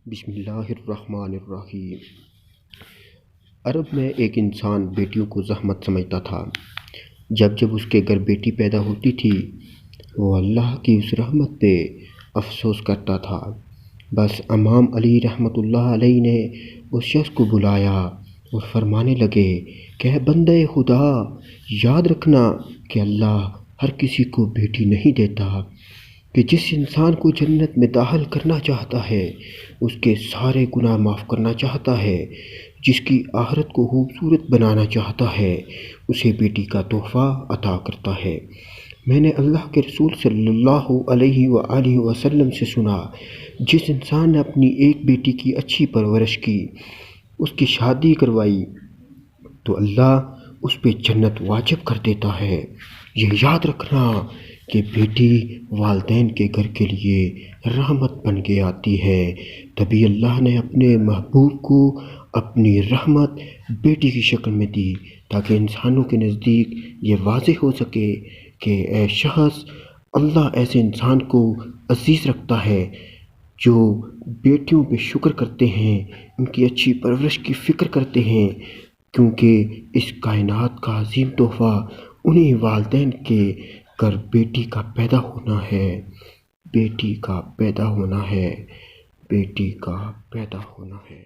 بسم اللہ الرحمن الرحیم۔ عرب میں ایک انسان بیٹیوں کو زحمت سمجھتا تھا۔ جب جب اس کے گھر بیٹی پیدا ہوتی تھی وہ اللہ کی اس رحمت پہ افسوس کرتا تھا۔ بس امام علی رحمۃ اللہ علیہ نے اس شخص کو بلایا اور فرمانے لگے کہ اے بندہ خدا، یاد رکھنا کہ اللہ ہر کسی کو بیٹی نہیں دیتا، کہ جس انسان کو جنت میں داخل کرنا چاہتا ہے اس کے سارے گناہ معاف کرنا چاہتا ہے، جس کی آخرت کو خوبصورت بنانا چاہتا ہے اسے بیٹی کا تحفہ عطا کرتا ہے۔ میں نے اللہ کے رسول صلی اللہ علیہ وآلہ وسلم سے سنا، جس انسان نے اپنی ایک بیٹی کی اچھی پرورش کی، اس کی شادی کروائی، تو اللہ اس پہ جنت واجب کر دیتا ہے۔ یہ یاد رکھنا کہ بیٹی والدین کے گھر کے لیے رحمت بن کے آتی ہے، تبھی اللہ نے اپنے محبوب کو اپنی رحمت بیٹی کی شکل میں دی، تاکہ انسانوں کے نزدیک یہ واضح ہو سکے کہ اے شخص، اللہ ایسے انسان کو عزیز رکھتا ہے جو بیٹیوں پہ شکر کرتے ہیں، ان کی اچھی پرورش کی فکر کرتے ہیں، کیونکہ اس کائنات کا عظیم تحفہ انہی والدین کے گھر بیٹی کا پیدا ہونا ہے، بیٹی کا پیدا ہونا ہے، بیٹی کا پیدا ہونا ہے۔